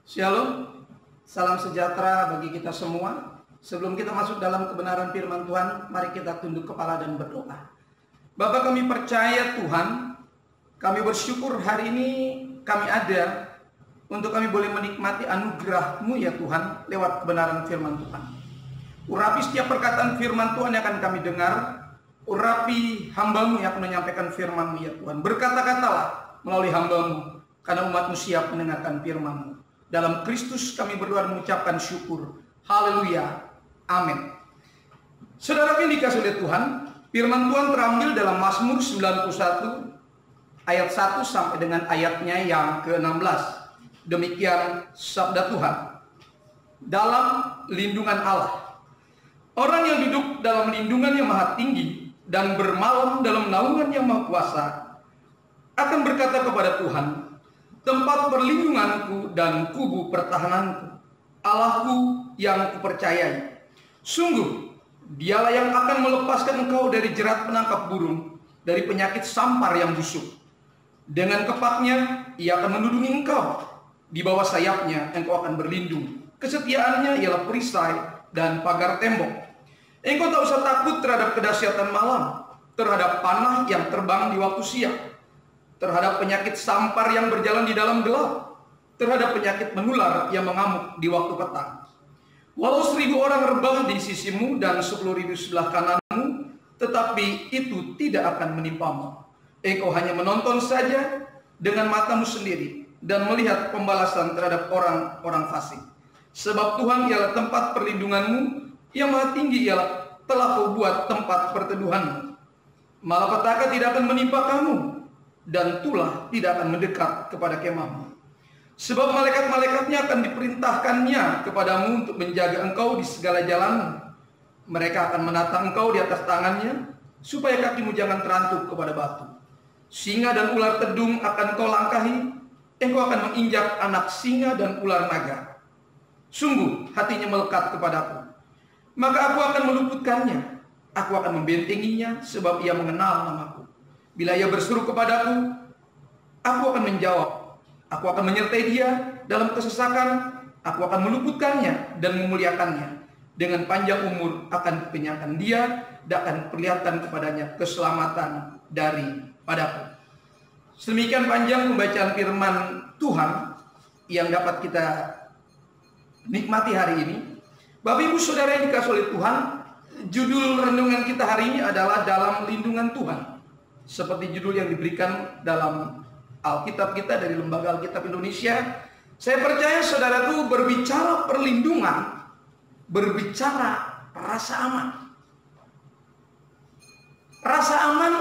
Shalom, salam sejahtera bagi kita semua. Sebelum kita masuk dalam kebenaran firman Tuhan, mari kita tunduk kepala dan berdoa. Bapa, kami percaya Tuhan, kami bersyukur hari ini kami ada untuk kami boleh menikmati anugerah-Mu ya Tuhan lewat kebenaran firman Tuhan. Urapi setiap perkataan firman Tuhan yang akan kami dengar, urapi hamba-Mu yang akan menyampaikan firman-Mu ya Tuhan. Berkata-katalah melalui hamba-Mu, karena umat-Mu siap mendengarkan firman-Mu. Dalam Kristus kami berdoa dan mengucapkan syukur. Haleluya. Amin. Saudara yang dikasihi oleh Tuhan, firman Tuhan terambil dalam Mazmur 91 ayat 1 sampai dengan ayatnya yang ke-16. Demikian sabda Tuhan. Dalam lindungan Allah. Orang yang duduk dalam lindungan yang maha tinggi dan bermalam dalam naungan yang maha kuasa akan berkata kepada Tuhan, tempat perlindunganku dan kubu pertahananku, Allahku yang kupercayai. Sungguh, dialah yang akan melepaskan engkau dari jerat penangkap burung, dari penyakit sampar yang busuk. Dengan kepaknya, ia akan melindungi engkau. Di bawah sayapnya, engkau akan berlindung. Kesetiaannya ialah perisai dan pagar tembok. Engkau tak usah takut terhadap kedahsyatan malam, terhadap panah yang terbang di waktu siang, terhadap penyakit sampar yang berjalan di dalam gelap, terhadap penyakit menular yang mengamuk di waktu petang. Walau 1000 orang rebah di sisimu dan 10.000 sebelah kananmu, tetapi itu tidak akan menimpamu. Engkau hanya menonton saja dengan matamu sendiri dan melihat pembalasan terhadap orang-orang fasik. Sebab Tuhan ialah tempat perlindunganmu, yang maha tinggi ialah telah kau buat tempat perteduhanmu. Malapetaka tidak akan menimpa kamu, dan tulah tidak akan mendekat kepada kemahmu. Sebab malaikat-malaikatnya akan diperintahkannya kepadamu untuk menjaga engkau di segala jalanmu. Mereka akan menata engkau di atas tangannya, supaya kakimu jangan terantuk kepada batu. Singa dan ular tedung akan kau langkahi, engkau akan menginjak anak singa dan ular naga. Sungguh hatinya melekat kepadaku, maka aku akan meluputkannya, aku akan membentenginya, sebab ia mengenal namaku. Bila ia berseru kepadaku, aku akan menjawab. Aku akan menyertai dia dalam kesesakan. Aku akan meluputkannya dan memuliakannya. Dengan panjang umur akan kukenyangkan dia, dan akan perlihatkan kepadanya keselamatan daripadaku. Sedemikian panjang pembacaan firman Tuhan yang dapat kita nikmati hari ini. Bapak Ibu Saudara yang dikasihi oleh Tuhan, judul renungan kita hari ini adalah dalam lindungan Tuhan. Seperti judul yang diberikan dalam Alkitab kita dari Lembaga Alkitab Indonesia. Saya percaya saudara itu berbicara perlindungan, berbicara rasa aman. Rasa aman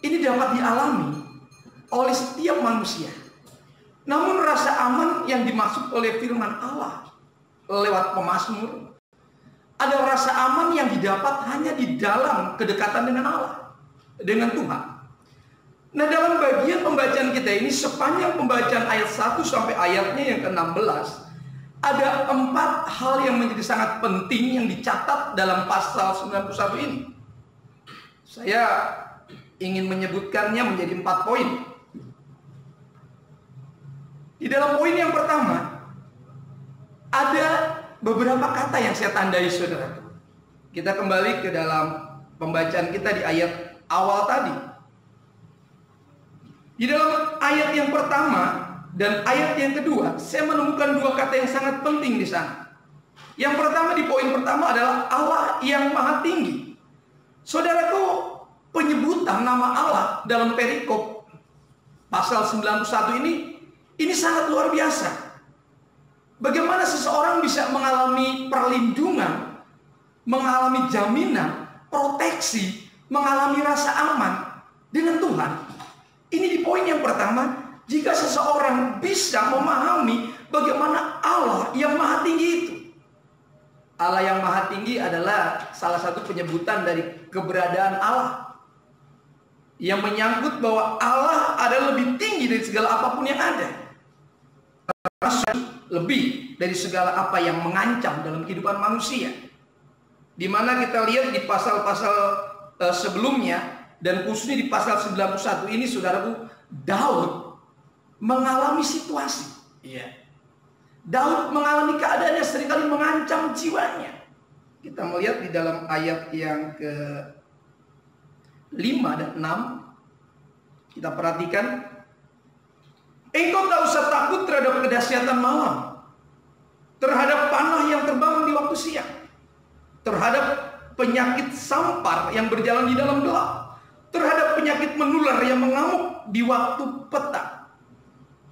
ini dapat dialami oleh setiap manusia. Namun rasa aman yang dimaksud oleh firman Allah lewat pemazmur adalah rasa aman yang didapat hanya di dalam kedekatan dengan Allah, dengan Tuhan. Nah, dalam bagian pembacaan kita ini, sepanjang pembacaan ayat 1 sampai ayatnya yang ke-16, ada 4 hal yang menjadi sangat penting yang dicatat dalam pasal 91 ini. Saya ingin menyebutkannya menjadi 4 poin. Di dalam poin yang pertama, ada beberapa kata yang saya tandai saudara. Kita kembali ke dalam pembacaan kita di ayat awal tadi. Di dalam ayat yang pertama dan ayat yang kedua, saya menemukan 2 kata yang sangat penting di sana. Yang pertama, di poin pertama adalah Allah yang maha tinggi. Saudaraku, penyebutan nama Allah dalam perikop pasal 91 ini sangat luar biasa. Bagaimana seseorang bisa mengalami perlindungan, mengalami jaminan, proteksi, mengalami rasa aman dengan Tuhan. Ini di poin yang pertama, jika seseorang bisa memahami bagaimana Allah yang maha tinggi itu. Allah yang maha tinggi adalah salah satu penyebutan dari keberadaan Allah, yang menyangkut bahwa Allah adalah lebih tinggi dari segala apapun yang ada, lebih dari segala apa yang mengancam dalam kehidupan manusia. Di mana kita lihat di pasal-pasal sebelumnya, dan khususnya di pasal 91 ini, saudaraku, Daud mengalami situasi. Daud mengalami keadaan yang seringkali mengancam jiwanya. Kita melihat di dalam ayat yang ke-5 dan 6. Kita perhatikan. Engkau tak usah takut terhadap kedahsyatan malam, terhadap panah yang terbang di waktu siang, terhadap penyakit sampar yang berjalan di dalam gelap, terhadap penyakit menular yang mengamuk di waktu petang.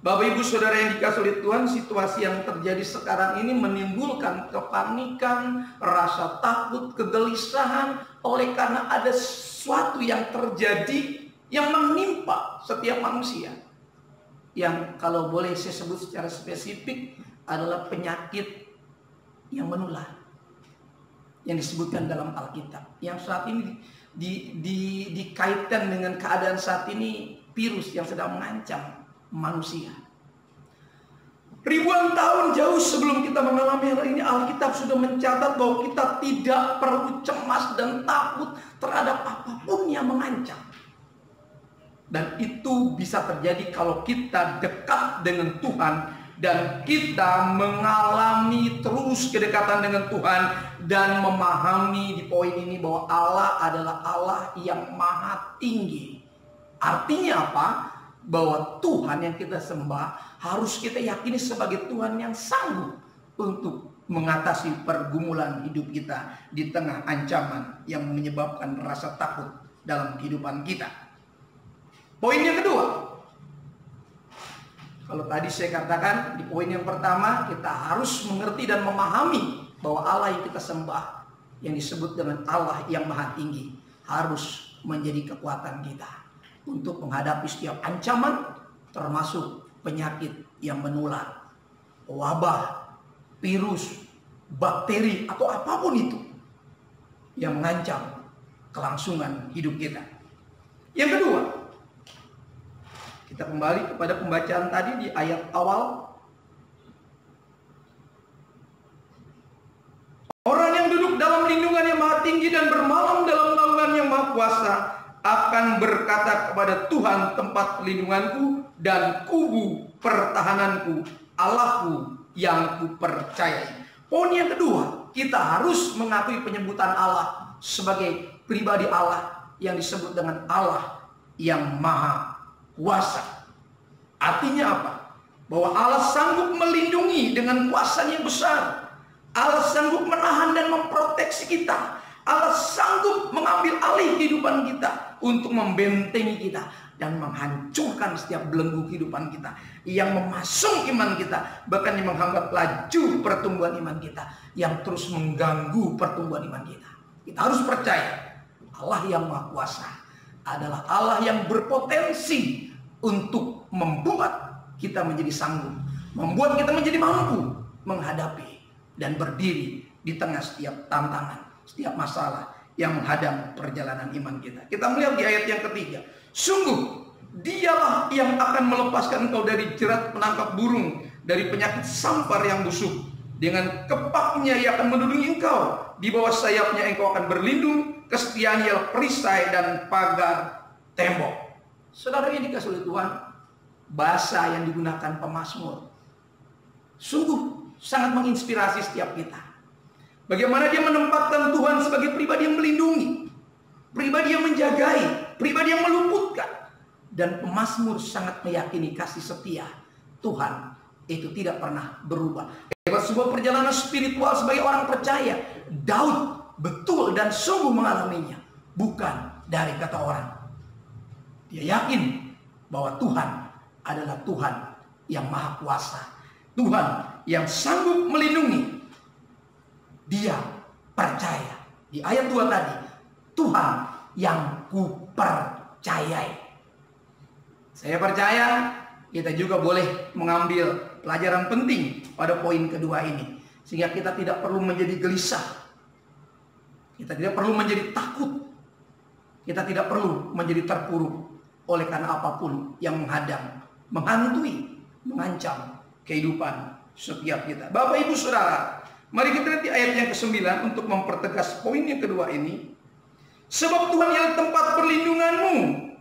Bapak Ibu Saudara yang dikasihi oleh Tuhan, situasi yang terjadi sekarang ini menimbulkan kepanikan, rasa takut, kegelisahan oleh karena ada sesuatu yang terjadi yang menimpa setiap manusia. Yang kalau boleh saya sebut secara spesifik adalah penyakit yang menular, yang disebutkan dalam Alkitab. Yang saat ini dikaitkan dengan keadaan saat ini, virus yang sedang mengancam manusia. Ribuan tahun jauh sebelum kita mengalami hal ini, Alkitab sudah mencatat bahwa kita tidak perlu cemas dan takut terhadap apapun yang mengancam. Dan itu bisa terjadi kalau kita dekat dengan Tuhan dan kita mengalami terus kedekatan dengan Tuhan dan memahami di poin ini bahwa Allah adalah Allah yang maha tinggi. Artinya apa? Bahwa Tuhan yang kita sembah harus kita yakini sebagai Tuhan yang sanggup untuk mengatasi pergumulan hidup kita di tengah ancaman yang menyebabkan rasa takut dalam kehidupan kita. Poin yang kedua, kalau tadi saya katakan di poin yang pertama, kita harus mengerti dan memahami bahwa Allah yang kita sembah, yang disebut dengan Allah yang maha tinggi, harus menjadi kekuatan kita untuk menghadapi setiap ancaman, termasuk penyakit yang menular, wabah, virus, bakteri, atau apapun itu yang mengancam kelangsungan hidup kita. Yang kedua, kita kembali kepada pembacaan tadi di ayat awal. Orang yang duduk dalam lindungan yang maha tinggi dan bermalam dalam naungan yang maha kuasa akan berkata kepada Tuhan tempat perlindunganku dan kubu pertahananku, Allahku yang kupercayai. Poin yang kedua, kita harus mengakui penyebutan Allah sebagai pribadi Allah yang disebut dengan Allah yang maha kuasa. Artinya apa? Bahwa Allah sanggup melindungi dengan kuasa-Nya yang besar. Allah sanggup menahan dan memproteksi kita. Allah sanggup mengambil alih kehidupan kita untuk membentengi kita dan menghancurkan setiap belenggu kehidupan kita yang memasung iman kita, bahkan yang menghambat laju pertumbuhan iman kita, yang terus mengganggu pertumbuhan iman kita. Kita harus percaya Allah yang Maha Kuasa adalah Allah yang berpotensi untuk membuat kita menjadi sanggup, membuat kita menjadi mampu menghadapi dan berdiri di tengah setiap tantangan, setiap masalah yang menghadang perjalanan iman kita. Kita melihat di ayat yang ketiga, sungguh Dialah yang akan melepaskan engkau dari jerat penangkap burung, dari penyakit sampar yang busuk. Dengan kepaknya Ia akan melindungi engkau, di bawah sayapnya engkau akan berlindung, kesetiaan ialah perisai dan pagar tembok. Saudara yang dikasihi oleh Tuhan, bahasa yang digunakan pemazmur sungguh sangat menginspirasi setiap kita. Bagaimana dia menempatkan Tuhan sebagai pribadi yang melindungi, pribadi yang menjagai, pribadi yang meluputkan. Dan pemazmur sangat meyakini kasih setia Tuhan itu tidak pernah berubah. Lewat sebuah perjalanan spiritual sebagai orang percaya, Daud betul dan sungguh mengalaminya, bukan dari kata orang. Dia yakin bahwa Tuhan adalah Tuhan yang maha kuasa, Tuhan yang sanggup melindungi. Dia percaya di ayat 2 tadi, Tuhan yang kupercayai. Saya percaya kita juga boleh mengambil pelajaran penting pada poin kedua ini, sehingga kita tidak perlu menjadi gelisah, kita tidak perlu menjadi takut, kita tidak perlu menjadi terpuruk oleh karena apapun yang menghadang, menghantui, mengancam kehidupan setiap kita. Bapak Ibu Saudara, mari kita lihat di ayat yang ke-9 untuk mempertegas poin yang kedua ini. Sebab Tuhan ialah tempat perlindunganmu,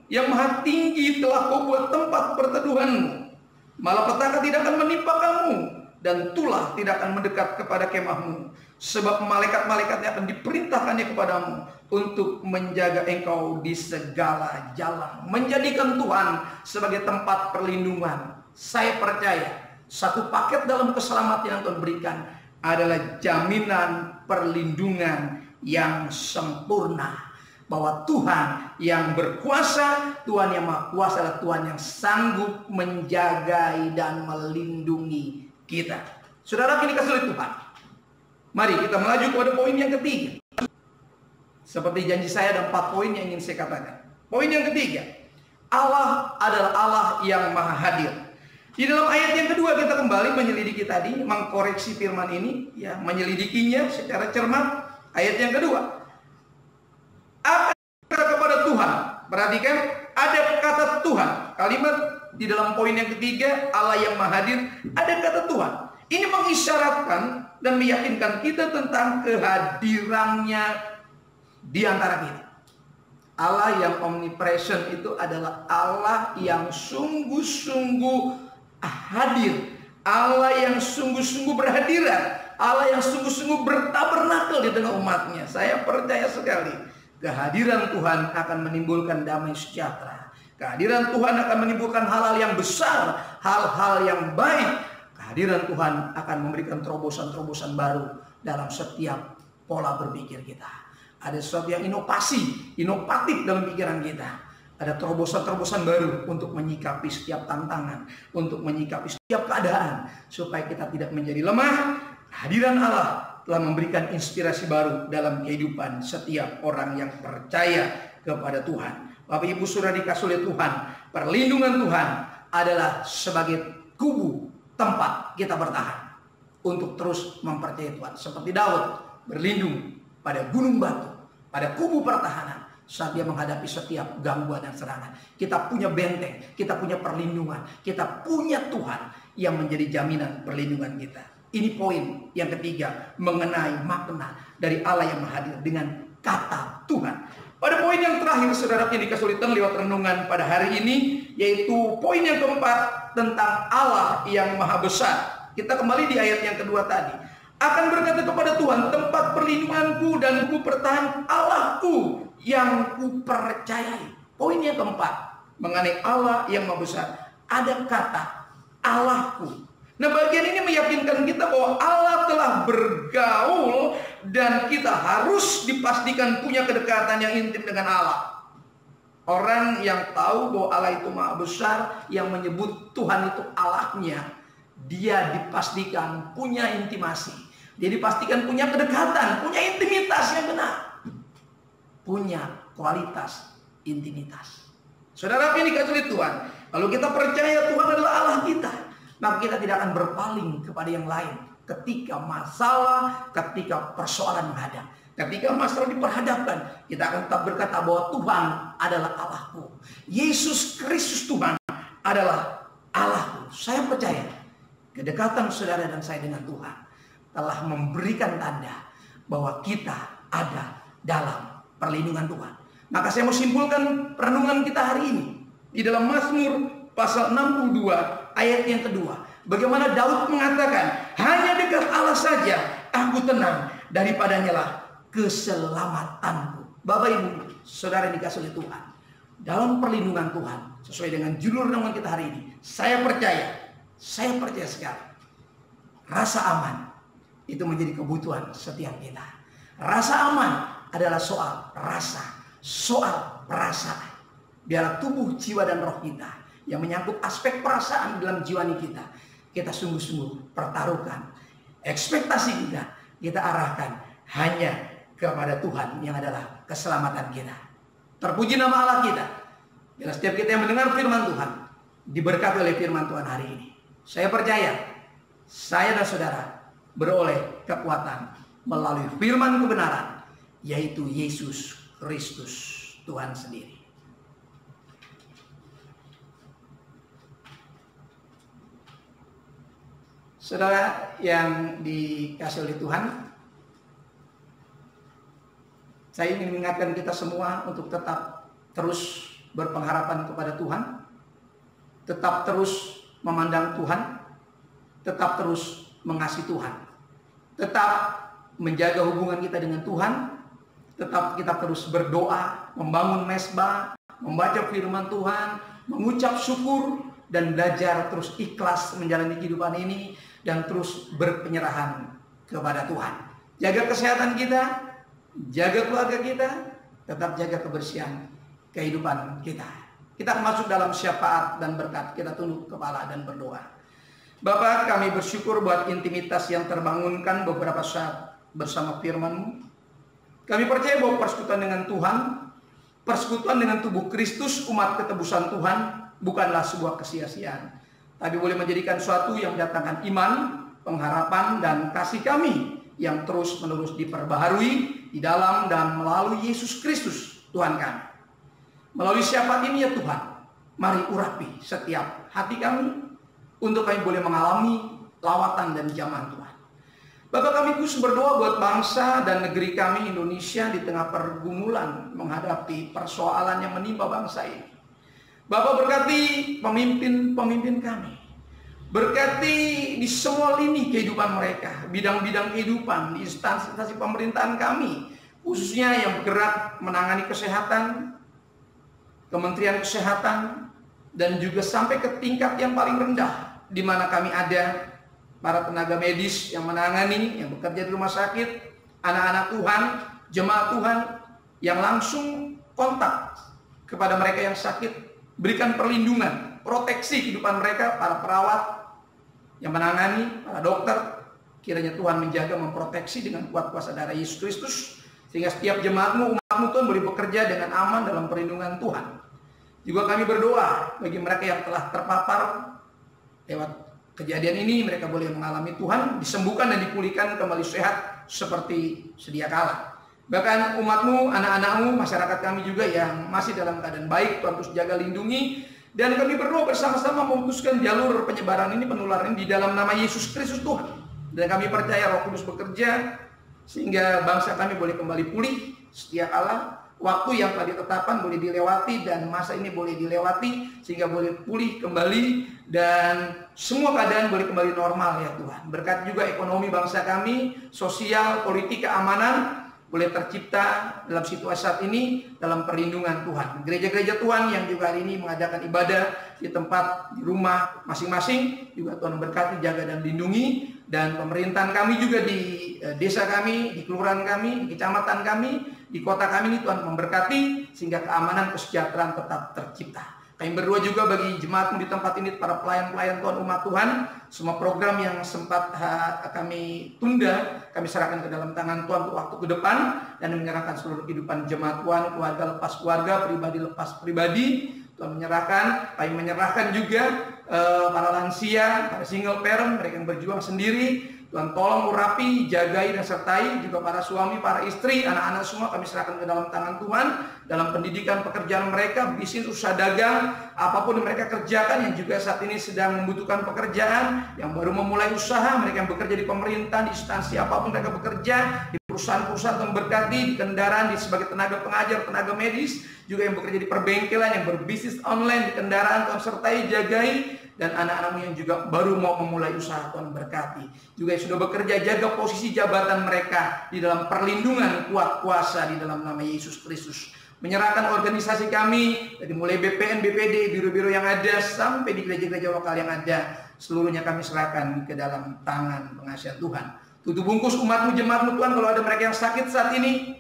yang maha tinggi telah kau buat tempat perteduhanmu. Malapetaka tidak akan menimpa kamu, dan tulah tidak akan mendekat kepada kemahmu, sebab malaikat-malaikatnya akan diperintahkannya kepadamu untuk menjaga engkau di segala jalan. Menjadikan Tuhan sebagai tempat perlindungan. Saya percaya satu paket dalam keselamatan yang Tuhan berikan adalah jaminan perlindungan yang sempurna. Bahwa Tuhan yang berkuasa, Tuhan yang maha kuasa adalah Tuhan yang sanggup menjagai dan melindungi kita. Saudara, kini kasih oleh Tuhan, mari kita melaju kepada poin yang ketiga. Seperti janji saya ada 4 poin yang ingin saya katakan. Poin yang ketiga, Allah adalah Allah yang maha hadir. Di dalam ayat yang kedua kita kembali menyelidiki tadi, mengkoreksi firman ini, ya, menyelidikinya secara cermat. Ayat yang kedua, apa kepada Tuhan? Perhatikan, ada kata Tuhan. Kalimat di dalam poin yang ketiga, Allah yang maha hadir, ada kata Tuhan. Ini mengisyaratkan dan meyakinkan kita tentang kehadirannya di antara kita. Allah yang omnipresent itu adalah Allah yang sungguh-sungguh hadir, Allah yang sungguh-sungguh berhadiran, Allah yang sungguh-sungguh bertabernakel di tengah umatnya. Saya percaya sekali kehadiran Tuhan akan menimbulkan damai sejahtera. Kehadiran Tuhan akan menimbulkan hal-hal yang besar, hal-hal yang baik. Kehadiran Tuhan akan memberikan terobosan-terobosan baru dalam setiap pola berpikir kita. Ada sesuatu yang inovatif dalam pikiran kita. Ada terobosan-terobosan baru untuk menyikapi setiap tantangan, untuk menyikapi setiap keadaan, supaya kita tidak menjadi lemah. Kehadiran Allah telah memberikan inspirasi baru dalam kehidupan setiap orang yang percaya kepada Tuhan. Bapak Ibu Saudara dikasih oleh Tuhan, perlindungan Tuhan adalah sebagai kubu tempat kita bertahan untuk terus mempercayai Tuhan. Seperti Daud berlindung pada gunung batu, pada kubu pertahanan saat dia menghadapi setiap gangguan dan serangan. Kita punya benteng, kita punya perlindungan, kita punya Tuhan yang menjadi jaminan perlindungan kita. Ini poin yang ketiga mengenai makna dari Allah yang hadir dengan kata Tuhan. Pada poin yang terakhir, saudara yang dikesulitan lewat renungan pada hari ini, yaitu poin yang keempat tentang Allah yang maha besar. Kita kembali di ayat yang kedua tadi. Akan berkata kepada Tuhan, tempat perlindunganku dan ku pertahan Allahku yang ku percayai. Poin yang keempat mengenai Allah yang maha besar, ada kata Allahku. Nah, bagian ini meyakinkan kita bahwa Allah telah bergaul dan kita harus dipastikan punya kedekatan yang intim dengan Allah. Orang yang tahu bahwa Allah itu maha besar, yang menyebut Tuhan itu Allahnya, dia dipastikan punya intimasi. Dia dipastikan punya kedekatan, punya intimitas yang benar. Punya kualitas intimitas. Saudara ini dikasih Tuhan, kalau kita percaya Tuhan adalah Allah kita, maka kita tidak akan berpaling kepada yang lain ketika masalah, ketika persoalan menghadap. Ketika masalah diperhadapkan, kita akan tetap berkata bahwa Tuhan adalah Allahku. Yesus Kristus Tuhan adalah Allahku. Saya percaya kedekatan saudara dan saya dengan Tuhan telah memberikan tanda bahwa kita ada dalam perlindungan Tuhan. Maka saya mau simpulkan renungan kita hari ini di dalam Mazmur pasal 62 ayat yang kedua. Bagaimana Daud mengatakan, hanya dekat Allah saja aku tenang, daripadanya lah keselamatanku. Bapak Ibu Saudara yang dikasih oleh Tuhan, dalam perlindungan Tuhan sesuai dengan judul renungan kita hari ini, saya percaya sekali, rasa aman itu menjadi kebutuhan setiap kita. Rasa aman adalah soal rasa, soal perasaan. Biarlah tubuh, jiwa dan roh kita yang menyangkut aspek perasaan dalam jiwa kita, kita sungguh-sungguh pertaruhkan. Ekspektasi kita arahkan hanya kepada Tuhan yang adalah keselamatan kita. Terpuji nama Allah kita. Bila setiap kita yang mendengar firman Tuhan diberkati oleh firman Tuhan hari ini. Saya percaya saya dan saudara beroleh kekuatan melalui firman kebenaran, yaitu Yesus Kristus Tuhan sendiri. Saudara yang dikasih oleh Tuhan, saya ingin mengingatkan kita semua untuk tetap terus berpengharapan kepada Tuhan, tetap terus memandang Tuhan, tetap terus mengasihi Tuhan. Tetap menjaga hubungan kita dengan Tuhan. Tetap kita terus berdoa, membangun mesbah, membaca firman Tuhan, mengucap syukur, dan belajar terus ikhlas menjalani kehidupan ini, dan terus berpenyerahan kepada Tuhan. Jaga kesehatan kita, jaga keluarga kita, tetap jaga kebersihan kehidupan kita. Kita masuk dalam syafaat dan berkat. Kita tunduk kepala dan berdoa. Bapa, kami bersyukur buat intimitas yang terbangunkan beberapa saat bersama firman-Mu. Kami percaya bahwa persekutuan dengan Tuhan, persekutuan dengan tubuh Kristus, umat ketebusan Tuhan, bukanlah sebuah kesia-siaan, tapi boleh menjadikan suatu yang mendatangkan iman, pengharapan, dan kasih kami yang terus-menerus diperbaharui di dalam dan melalui Yesus Kristus, Tuhan kami. Melalui syafaat ini ya Tuhan, mari urapi setiap hati kami, untuk kami boleh mengalami lawatan dan jamahan Tuhan. Bapak, kami khusus berdoa buat bangsa dan negeri kami Indonesia di tengah pergumulan menghadapi persoalan yang menimpa bangsa ini. Bapak, berkati pemimpin-pemimpin kami. Berkati di semua lini kehidupan mereka, bidang-bidang kehidupan, di instansi pemerintahan kami, khususnya yang bergerak menangani kesehatan, Kementerian Kesehatan, dan juga sampai ke tingkat yang paling rendah, di mana kami ada para tenaga medis yang menangani, yang bekerja di rumah sakit, anak-anak Tuhan, jemaat Tuhan, yang langsung kontak kepada mereka yang sakit, berikan perlindungan, proteksi kehidupan mereka, para perawat yang menangani, para dokter, kiranya Tuhan menjaga, memproteksi dengan kuat kuasa darah Yesus Kristus, sehingga setiap jemaat-Mu, umat-Mu Tuhan boleh bekerja dengan aman dalam perlindungan Tuhan. Juga kami berdoa bagi mereka yang telah terpapar lewat kejadian ini, mereka boleh mengalami Tuhan, disembuhkan dan dipulihkan kembali sehat seperti sedia kala. Bahkan umat-Mu, anak-anak-Mu, masyarakat kami juga yang masih dalam keadaan baik, Tuhan terus jaga, lindungi. Dan kami berdoa bersama-sama memutuskan jalur penyebaran ini, penularan ini di dalam nama Yesus Kristus Tuhan. Dan kami percaya Roh Kudus bekerja sehingga bangsa kami boleh kembali pulih sedia kala. Waktu yang telah ditetapkan boleh dilewati dan masa ini boleh dilewati sehingga boleh pulih kembali dan semua keadaan boleh kembali normal ya Tuhan. Berkat juga ekonomi bangsa kami, sosial, politik, keamanan boleh tercipta dalam situasi saat ini dalam perlindungan Tuhan. Gereja-gereja Tuhan yang juga hari ini mengadakan ibadah di tempat, di rumah masing-masing juga Tuhan berkati, jaga dan lindungi. Dan pemerintahan kami juga di desa kami, di kelurahan kami, di kecamatan kami, di kota kami ini Tuhan memberkati sehingga keamanan, kesejahteraan tetap tercipta. Kami berdoa juga bagi jemaat-Mu di tempat ini, para pelayan-pelayan Tuhan, umat Tuhan, semua program yang sempat kami tunda, kami serahkan ke dalam tangan Tuhan untuk waktu ke depan, dan menyerahkan seluruh kehidupan jemaat Tuhan, keluarga lepas keluarga, pribadi lepas pribadi. Tuhan menyerahkan, kami menyerahkan juga para lansia, para single parent, mereka yang berjuang sendiri. Tuhan tolong urapi, jagai dan sertai juga para suami, para istri, anak-anak semua kami serahkan ke dalam tangan Tuhan. Dalam pendidikan, pekerjaan mereka, bisnis, usaha dagang, apapun yang mereka kerjakan, yang juga saat ini sedang membutuhkan pekerjaan, yang baru memulai usaha, mereka yang bekerja di pemerintah, di instansi apapun mereka bekerja, di perusahaan-perusahaan Tuhan berkati, di kendaraan, di sebagai tenaga pengajar, tenaga medis, juga yang bekerja di perbengkelan, yang berbisnis online, di kendaraan Tuhan sertai, jagai. Dan anak-anak-Mu yang juga baru mau memulai usaha Tuhan berkati. Juga yang sudah bekerja, jaga posisi jabatan mereka di dalam perlindungan kuat kuasa di dalam nama Yesus Kristus. Menyerahkan organisasi kami dari mulai BPN, BPD, biro-biro yang ada sampai di gereja-gereja lokal yang ada, seluruhnya kami serahkan ke dalam tangan pengasihan Tuhan. Tutup bungkus umat-Mu, jemaat-Mu Tuhan, kalau ada mereka yang sakit saat ini,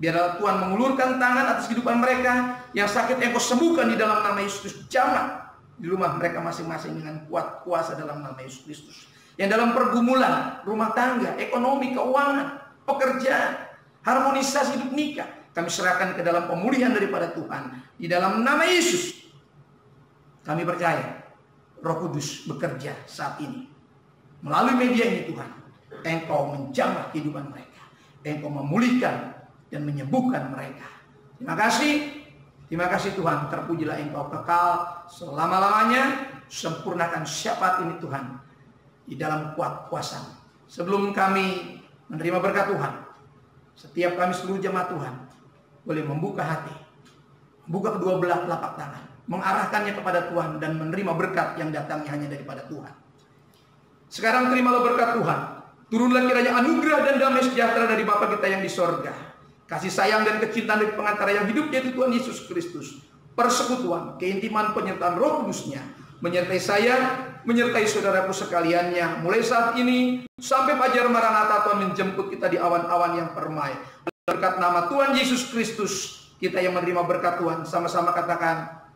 biarlah Tuhan mengulurkan tangan atas kehidupan mereka. Yang sakit Engkau sembuhkan di dalam nama Yesus. Jamah di rumah mereka masing-masing dengan kuat kuasa dalam nama Yesus Kristus. Yang dalam pergumulan rumah tangga, ekonomi, keuangan, pekerjaan, harmonisasi hidup nikah, kami serahkan ke dalam pemulihan daripada Tuhan di dalam nama Yesus. Kami percaya Roh Kudus bekerja saat ini melalui media ini. Tuhan, Engkau menjamah kehidupan mereka, Engkau memulihkan dan menyembuhkan mereka. Terima kasih. Terima kasih Tuhan, terpujilah Engkau kekal selama-lamanya. Sempurnakan syafaat ini Tuhan di dalam kuat kuasa. Sebelum kami menerima berkat Tuhan, setiap kami seluruh jemaat Tuhan boleh membuka hati, membuka kedua belah telapak tangan, mengarahkannya kepada Tuhan dan menerima berkat yang datangnya hanya daripada Tuhan. Sekarang terimalah berkat Tuhan. Turunlah kiranya anugerah dan damai sejahtera dari Bapa kita yang di sorga. Kasih sayang dan kecintaan dari pengantara yang hidup, yaitu Tuhan Yesus Kristus. Persekutuan, keintiman, penyertaan Roh Kudus-Nya menyertai saya, menyertai saudaraku sekaliannya. Mulai saat ini sampai fajar Maranatha, Tuhan menjemput kita di awan-awan yang permai. Berkat nama Tuhan Yesus Kristus, kita yang menerima berkat Tuhan, sama-sama katakan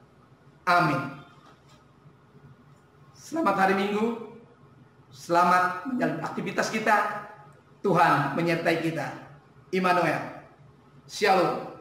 amin. Selamat hari Minggu. Selamat menjalani aktivitas kita. Tuhan menyertai kita. Immanuel. Shalom.